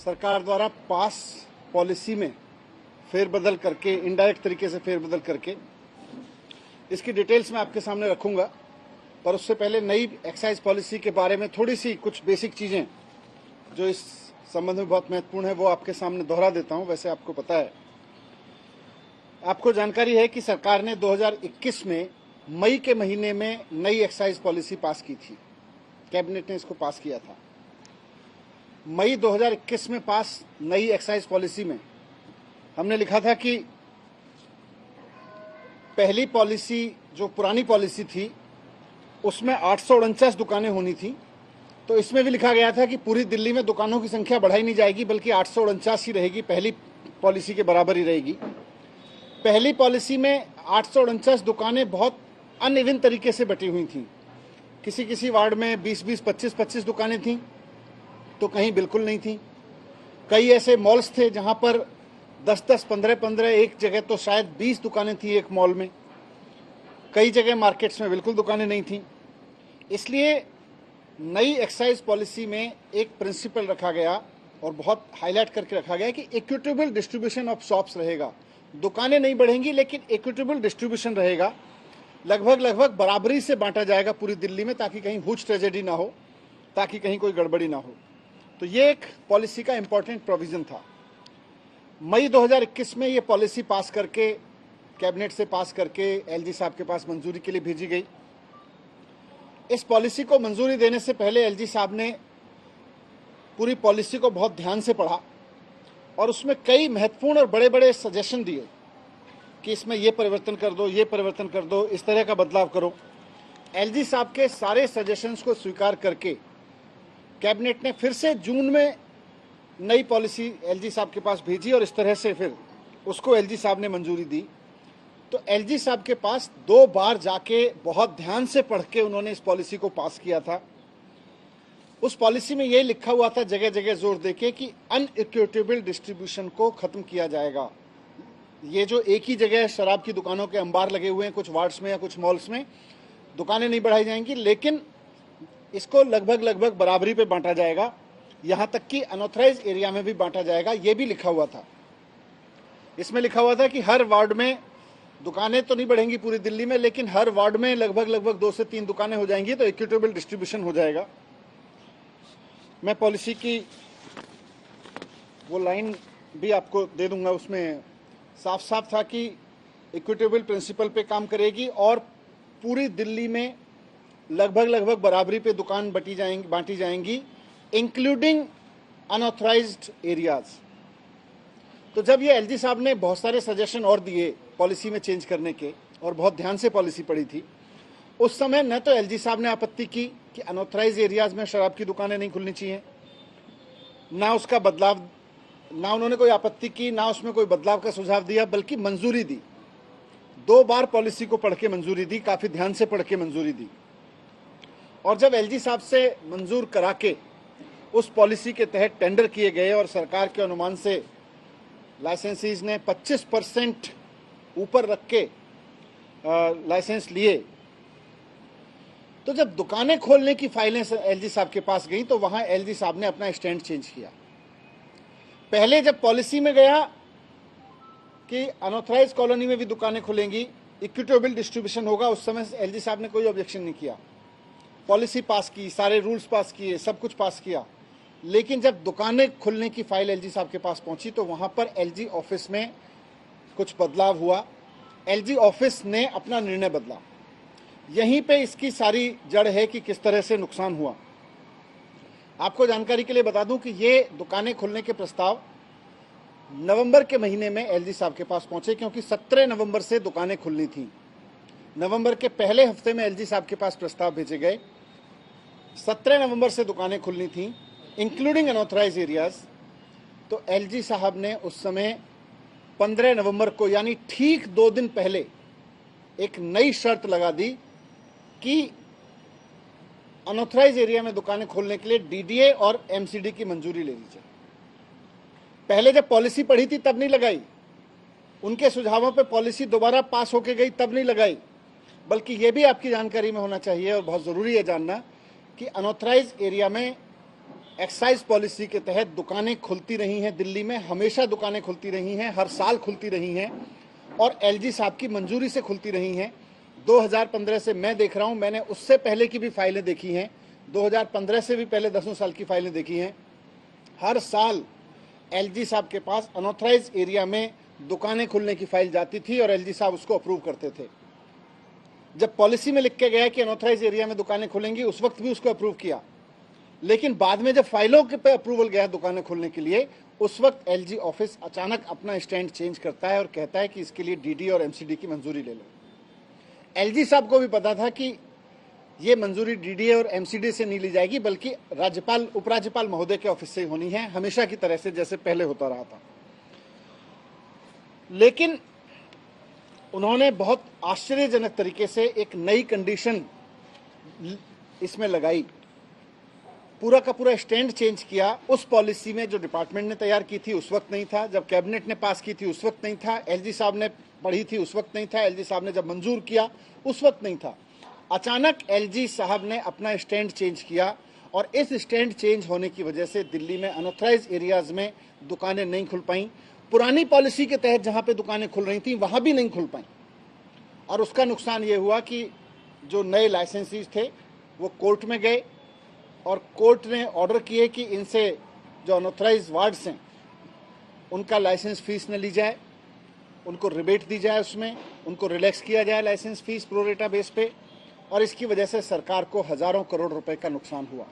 सरकार द्वारा पास पॉलिसी में फेरबदल करके, इनडायरेक्ट तरीके से फेरबदल करके, इसकी डिटेल्स मैं आपके सामने रखूंगा। पर उससे पहले नई एक्साइज पॉलिसी के बारे में थोड़ी सी कुछ बेसिक चीजें जो इस संबंध में बहुत महत्वपूर्ण है वो आपके सामने दोहरा देता हूं। वैसे आपको पता है, आपको जानकारी है कि सरकार ने 2021 में मई के महीने में नई एक्साइज पॉलिसी पास की थी। कैबिनेट ने इसको पास किया था। मई 2021 में पास नई एक्साइज पॉलिसी में हमने लिखा था कि पहली पॉलिसी जो पुरानी पॉलिसी थी उसमें 849 दुकानें होनी थी, तो इसमें भी लिखा गया था कि पूरी दिल्ली में दुकानों की संख्या बढ़ाई नहीं जाएगी बल्कि 849 ही रहेगी, पहली पॉलिसी के बराबर ही रहेगी। पहली पॉलिसी में 849 दुकानें बहुत अनइवन तरीके से बटी हुई थीं। किसी किसी वार्ड में 20-20, 25-25 दुकानें थीं, तो कहीं बिल्कुल नहीं थीं। कई ऐसे मॉल्स थे जहां पर 10-10, 15-15, एक जगह तो शायद 20 दुकानें थी एक मॉल में। कई जगह मार्केट्स में बिल्कुल दुकानें नहीं थीं। इसलिए नई एक्साइज पॉलिसी में एक प्रिंसिपल रखा गया और बहुत हाईलाइट करके रखा गया कि इक्विटेबल डिस्ट्रीब्यूशन ऑफ शॉप्स रहेगा। दुकानें नहीं बढ़ेंगी लेकिन इक्विटेबल डिस्ट्रीब्यूशन रहेगा। लगभग बराबरी से बांटा जाएगा पूरी दिल्ली में, ताकि कहीं हुज ट्रेजेडी ना हो, ताकि कहीं कोई गड़बड़ी ना हो। तो ये एक पॉलिसी का इंपॉर्टेंट प्रोविजन था। मई 2021 में ये पॉलिसी पास करके, कैबिनेट से पास करके एलजी साहब के पास मंजूरी के लिए भेजी गई। इस पॉलिसी को मंजूरी देने से पहले एलजी साहब ने पूरी पॉलिसी को बहुत ध्यान से पढ़ा और उसमें कई महत्वपूर्ण और बड़े बड़े सजेशन दिए कि इसमें ये परिवर्तन कर दो, ये परिवर्तन कर दो, इस तरह का बदलाव करो। एलजी साहब के सारे सजेशंस को स्वीकार करके कैबिनेट ने फिर से जून में नई पॉलिसी एलजी साहब के पास भेजी और इस तरह से फिर उसको एलजी साहब ने मंजूरी दी। तो एलजी साहब के पास 2 बार जाके बहुत ध्यान से पढ़ के उन्होंने इस पॉलिसी को पास किया था। उस पॉलिसी में यही लिखा हुआ था, जगह जगह जोर देके, कि अनइक्विटेबल डिस्ट्रीब्यूशन को खत्म किया जाएगा। ये जो एक ही जगह शराब की दुकानों के अंबार लगे हुए हैं कुछ वार्ड्स में या कुछ मॉल्स में, दुकानें नहीं बढ़ाई जाएंगी, लेकिन इसको लगभग बराबरी पे बांटा जाएगा। यहां तक कि अनऑथराइज एरिया में भी बांटा जाएगा, ये भी लिखा हुआ था। इसमें लिखा हुआ था कि हर वार्ड में दुकानें तो नहीं बढ़ेंगी पूरी दिल्ली में, लेकिन हर वार्ड में लगभग 2 से 3 दुकानें हो जाएंगी, तो इक्विटेबल डिस्ट्रीब्यूशन हो जाएगा। मैं पॉलिसी की वो लाइन भी आपको दे दूंगा, उसमें साफ साफ था कि इक्विटेबल प्रिंसिपल पे काम करेगी और पूरी दिल्ली में लगभग बराबरी पे दुकान बांटी जाएंगी, इंक्लूडिंग अनऑथराइज्ड एरियाज। तो जब ये एलजी साहब ने बहुत सारे सजेशन और दिए पॉलिसी में चेंज करने के और बहुत ध्यान से पॉलिसी पढ़ी थी, उस समय न तो एलजी साहब ने आपत्ति की कि अनऑथराइज्ड एरियाज में शराब की दुकानें नहीं खुलनी चाहिए, ना उसका बदलाव, ना उन्होंने कोई आपत्ति की, ना उसमें कोई बदलाव का सुझाव दिया, बल्कि मंजूरी दी। 2 बार पॉलिसी को पढ़ के मंजूरी दी, काफी ध्यान से पढ़ के मंजूरी दी। और जब एलजी साहब से मंजूर करा के उस पॉलिसी के तहत टेंडर किए गए और सरकार के अनुमान से लाइसेंसीज ने 25% ऊपर रख के लाइसेंस लिए, तो जब दुकानें खोलने की फाइलें एलजी साहब के पास गई तो वहां एलजी साहब ने अपना स्टैंड चेंज किया। पहले जब पॉलिसी में गया कि अनऑथराइज कॉलोनी में भी दुकानें खुलेंगी, इक्विटेबल डिस्ट्रीब्यूशन होगा, उस समय एलजी साहब ने कोई ऑब्जेक्शन नहीं किया। पॉलिसी पास की, सारे रूल्स पास किए, सब कुछ पास किया। लेकिन जब दुकानें खुलने की फाइल एलजी साहब के पास पहुंची तो वहां पर एलजी ऑफिस में कुछ बदलाव हुआ। एलजी ऑफिस ने अपना निर्णय बदला। यहीं पे इसकी सारी जड़ है कि किस तरह से नुकसान हुआ। आपको जानकारी के लिए बता दूं कि ये दुकानें खुलने के प्रस्ताव नवंबर के महीने में एलजी साहब के पास पहुंचे, क्योंकि 17 नवंबर से दुकानें खुलनी थी। नवंबर के पहले हफ्ते में एलजी साहब के पास प्रस्ताव भेजे गए। 17 नवंबर से दुकानें खुलनी थी, इंक्लूडिंग अनऑथराइज एरियाज। तो एलजी साहब ने उस समय 15 नवंबर को, यानी ठीक 2 दिन पहले, एक नई शर्त लगा दी कि अनऑथराइज एरिया में दुकानें खोलने के लिए डीडीए और एमसीडी की मंजूरी ले लीजिए। पहले जब पॉलिसी पढ़ी थी तब नहीं लगाई, उनके सुझावों पे पॉलिसी दोबारा पास होके गई तब नहीं लगाई, बल्कि ये भी आपकी जानकारी में होना चाहिए और बहुत ज़रूरी है जानना कि अनऑथराइज एरिया में एक्साइज पॉलिसी के तहत दुकानें खुलती रही हैं दिल्ली में, हमेशा दुकानें खुलती रही हैं, हर साल खुलती रही हैं और एलजी साहब की मंजूरी से खुलती रही हैं। 2015 से मैं देख रहा हूं, मैंने उससे पहले की भी फाइलें देखी हैं, 2015 से भी पहले 10 साल की फाइलें देखी हैं। हर साल एलजी साहब के पास अनऑथराइज एरिया में दुकानें खुलने की फाइल जाती थी और एलजी साहब उसको अप्रूव करते थे। जब पॉलिसी में लिख के गया कि अनऑथराइज एरिया में दुकानें खुलेंगी, उस वक्त भी उसको अप्रूव किया, लेकिन बाद में जब फाइलों के पे अप्रूवल गया दुकानें खोलने के लिए, उस वक्त एलजी ऑफिस अचानक अपना स्टैंड चेंज करता है और कहता है कि इसके लिए डीडी और एमसीडी की मंजूरी ले लो। एलजी साहब को भी पता था कि ये मंजूरी डीडी और एमसीडी से नहीं ली जाएगी, बल्कि राज्यपाल उपराज्यपाल महोदय के ऑफिस से ही होनी है, हमेशा की तरह से जैसे पहले होता रहा था। लेकिन उन्होंने बहुत आश्चर्यजनक तरीके से एक नई कंडीशन इसमें लगाई, पूरा का पूरा स्टैंड चेंज किया। उस पॉलिसी में जो डिपार्टमेंट ने तैयार की थी उस वक्त नहीं था, जब कैबिनेट ने पास की थी उस वक्त नहीं था, एलजी साहब ने पढ़ी थी उस वक्त नहीं था, एलजी साहब ने जब मंजूर किया उस वक्त नहीं था। अचानक एलजी साहब ने अपना स्टैंड चेंज किया और इस स्टैंड चेंज होने की वजह से दिल्ली में अनऑथराइज एरियाज में दुकानें नहीं खुल पाई। पुरानी पॉलिसी के तहत जहां पे दुकानें खुल रही थी वहां भी नहीं खुल पाई और उसका नुकसान ये हुआ कि जो नए लाइसेंसीज थे वो कोर्ट में गए और कोर्ट ने ऑर्डर किए कि इनसे जो अनऑथराइज वार्ड्स हैं उनका लाइसेंस फीस न ली जाए, उनको रिबेट दी जाए, उसमें उनको रिलैक्स किया जाए लाइसेंस फीस प्रोरेटा बेस पे, और इसकी वजह से सरकार को हजारों करोड़ रुपए का नुकसान हुआ।